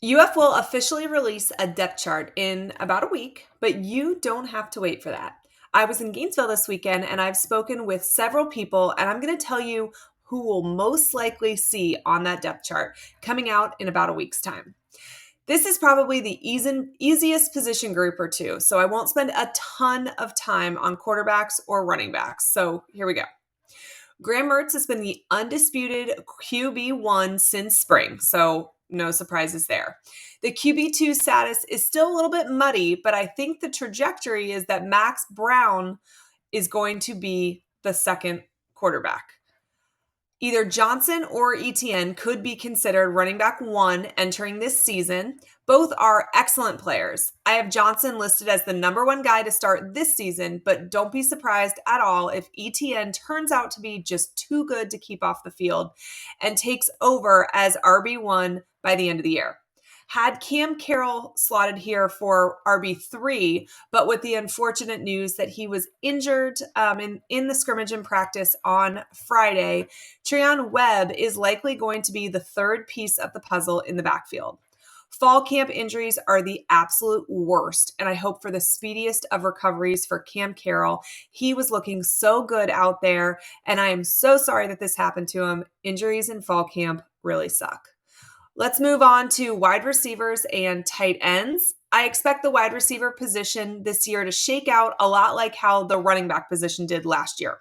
UF will officially release a depth chart in about a week, but you don't have to wait for that. I was in Gainesville this weekend and I've spoken with several people, and I'm going to tell you who will most likely see on that depth chart coming out in about a week's time. This is probably the easiest position group or two, so I won't spend a ton of time on quarterbacks or running backs. So here we go. Graham Mertz has been the undisputed QB1 since spring, so no surprises there. The QB2 status is still a little bit muddy, but I think the trajectory is that Max Brown is going to be the second quarterback. Either Johnson or Etienne could be considered running back one entering this season. Both are excellent players. I have Johnson listed as the number one guy to start this season, but don't be surprised at all if Etienne turns out to be just too good to keep off the field and takes over as RB1 by the end of the year. Had Cam Carroll slotted here for RB3, but with the unfortunate news that he was injured in the scrimmage and practice on Friday, Treon Webb is likely going to be the third piece of the puzzle in the backfield. Fall camp injuries are the absolute worst, and I hope for the speediest of recoveries for Cam Carroll. He was looking so good out there, and I am so sorry that this happened to him. Injuries in fall camp really suck. Let's move on to wide receivers and tight ends. I expect the wide receiver position this year to shake out a lot like how the running back position did last year.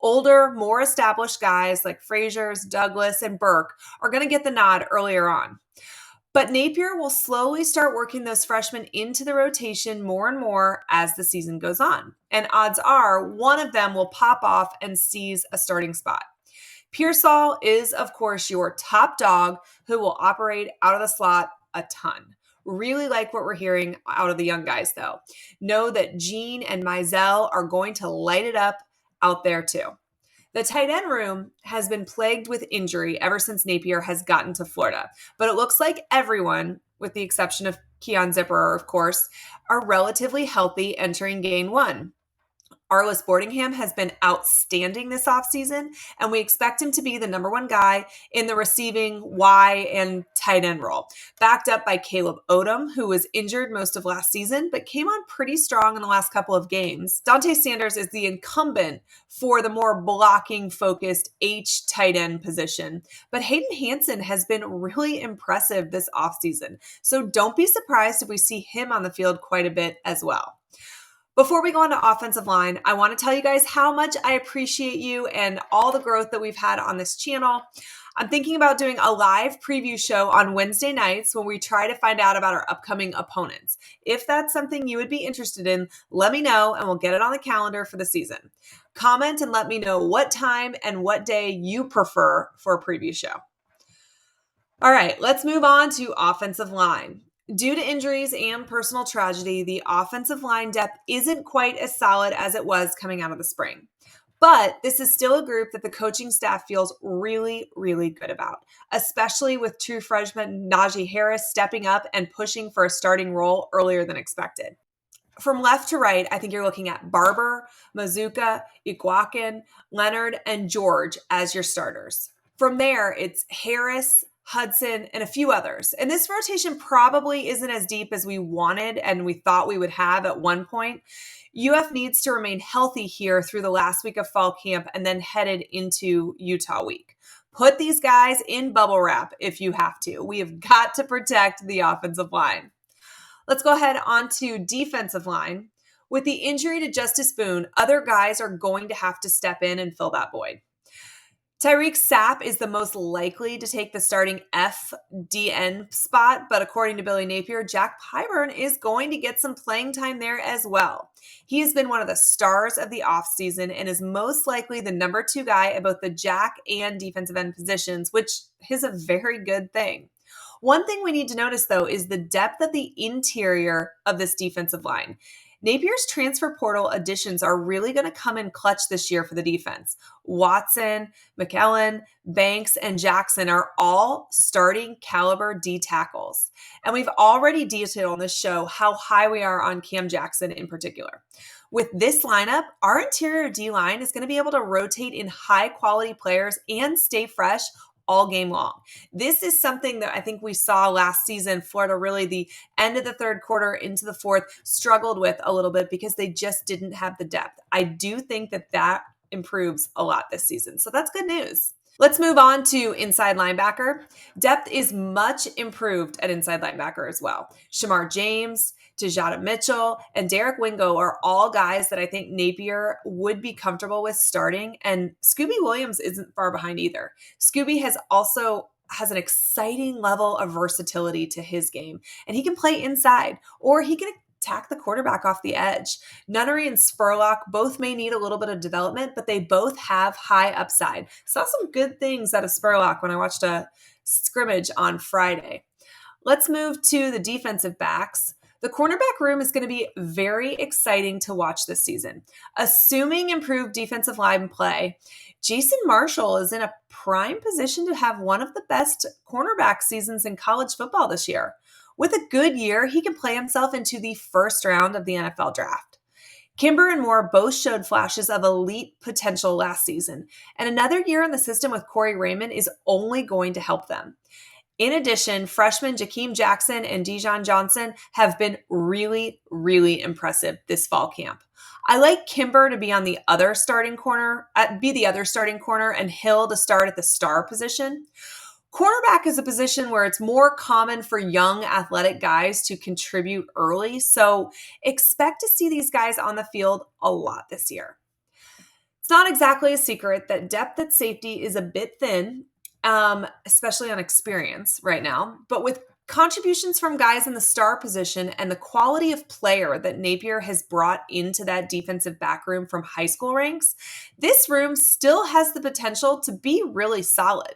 Older, more established guys like Frazier's, Douglas, and Burke are going to get the nod earlier on. But Napier will slowly start working those freshmen into the rotation more and more as the season goes on. And odds are one of them will pop off and seize a starting spot. Pearsall is, of course, your top dog who will operate out of the slot a ton. Really like what we're hearing out of the young guys, though. Know that Gene and Mizell are going to light it up out there, too. The tight end room has been plagued with injury ever since Napier has gotten to Florida, but it looks like everyone, with the exception of Keon Zipperer, of course, are relatively healthy entering game one. Arliss Boardingham has been outstanding this offseason, and we expect him to be the number one guy in the receiving Y and tight end role, backed up by Caleb Odom, who was injured most of last season, but came on pretty strong in the last couple of games. Dante Sanders is the incumbent for the more blocking-focused H tight end position, but Hayden Hansen has been really impressive this offseason, so don't be surprised if we see him on the field quite a bit as well. Before we go on to offensive line, I want to tell you guys how much I appreciate you and all the growth that we've had on this channel. I'm thinking about doing a live preview show on Wednesday nights when we try to find out about our upcoming opponents. If that's something you would be interested in, let me know and we'll get it on the calendar for the season. Comment and let me know what time and what day you prefer for a preview show. All right, let's move on to offensive line. Due to injuries and personal tragedy, the offensive line depth isn't quite as solid as it was coming out of the spring. But this is still a group that the coaching staff feels really, really good about, especially with true freshman Najee Harris stepping up and pushing for a starting role earlier than expected. From left to right, I think you're looking at Barber, Mazuka, Iguakin, Leonard, and George as your starters. From there, it's Harris, Hudson, and a few others. And this rotation probably isn't as deep as we wanted and we thought we would have at one point. UF needs to remain healthy here through the last week of fall camp and then headed into Utah week. Put these guys in bubble wrap if you have to. We have got to protect the offensive line. Let's go ahead on to defensive line. With the injury to Justice Boone, other guys are going to have to step in and fill that void. Tyreek Sapp is the most likely to take the starting FDN spot, but according to Billy Napier, Jack Pyburn is going to get some playing time there as well. He has been one of the stars of the offseason and is most likely the number 2 guy at both the Jack and defensive end positions, which is a very good thing. One thing we need to notice, though, is the depth of the interior of this defensive line. Napier's transfer portal additions are really going to come in clutch this year for the defense. Watson, McKellen, Banks, and Jackson are all starting caliber D tackles. And we've already detailed on this show how high we are on Cam Jackson in particular. With this lineup, our interior D-line is going to be able to rotate in high quality players and stay fresh all game long. This is something that I think we saw last season. Florida really, the end of the third quarter into the fourth, struggled with a little bit because they just didn't have the depth. I do think that improves a lot this season. So that's good news. Let's move on to inside linebacker. Depth is much improved at inside linebacker as well. Shamar James, Tejada Mitchell, and Derek Wingo are all guys that I think Napier would be comfortable with starting. And Scooby Williams isn't far behind either. Scooby has an exciting level of versatility to his game, and he can play inside, or he can attack the quarterback off the edge. Nunnery and Spurlock both may need a little bit of development, but they both have high upside. Saw some good things out of Spurlock when I watched a scrimmage on Friday. Let's move to the defensive backs. The cornerback room is going to be very exciting to watch this season. Assuming improved defensive line play, Jason Marshall is in a prime position to have one of the best cornerback seasons in college football this year. With a good year, he can play himself into the first round of the NFL draft. Kimber and Moore both showed flashes of elite potential last season, and another year in the system with Corey Raymond is only going to help them. In addition, freshmen Jakeem Jackson and Dijon Johnson have been really, really impressive this fall camp. I like Kimber to be on the other starting corner, and Hill to start at the star position. Cornerback is a position where it's more common for young athletic guys to contribute early, so expect to see these guys on the field a lot this year. It's not exactly a secret that depth at safety is a bit thin, especially on experience right now, but with contributions from guys in the star position and the quality of player that Napier has brought into that defensive back room from high school ranks, this room still has the potential to be really solid.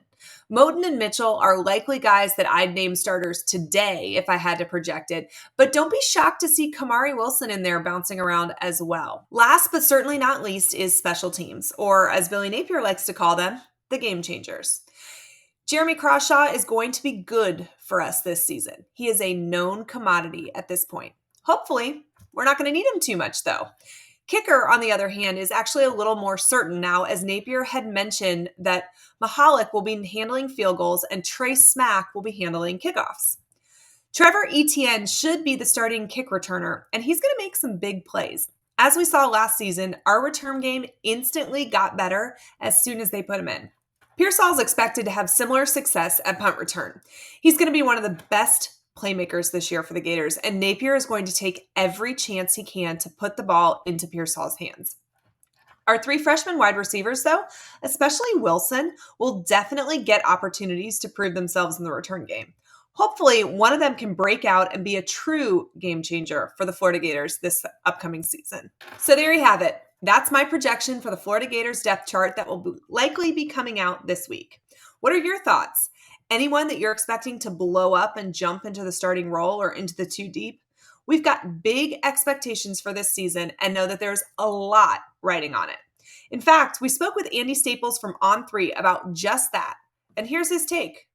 Moten and Mitchell are likely guys that I'd name starters today if I had to project it, but don't be shocked to see Kamari Wilson in there bouncing around as well. Last but certainly not least is special teams, or as Billy Napier likes to call them, the game changers. Jeremy Crawshaw is going to be good for us this season. He is a known commodity at this point. Hopefully, we're not going to need him too much though. Kicker, on the other hand, is actually a little more certain now, as Napier had mentioned that Mahalik will be handling field goals and Trey Smack will be handling kickoffs. Trevor Etienne should be the starting kick returner, and he's going to make some big plays. As we saw last season, our return game instantly got better as soon as they put him in. Pearsall is expected to have similar success at punt return. He's going to be one of the best playmakers this year for the Gators, and Napier is going to take every chance he can to put the ball into Pearsall's hands. Our three freshman wide receivers, though, especially Wilson, will definitely get opportunities to prove themselves in the return game. Hopefully, one of them can break out and be a true game changer for the Florida Gators this upcoming season. So there you have it. That's my projection for the Florida Gators depth chart that will likely be coming out this week. What are your thoughts? Anyone that you're expecting to blow up and jump into the starting role or into the two deep? We've got big expectations for this season and know that there's a lot riding on it. In fact, we spoke with Andy Staples from On3 about just that. And here's his take.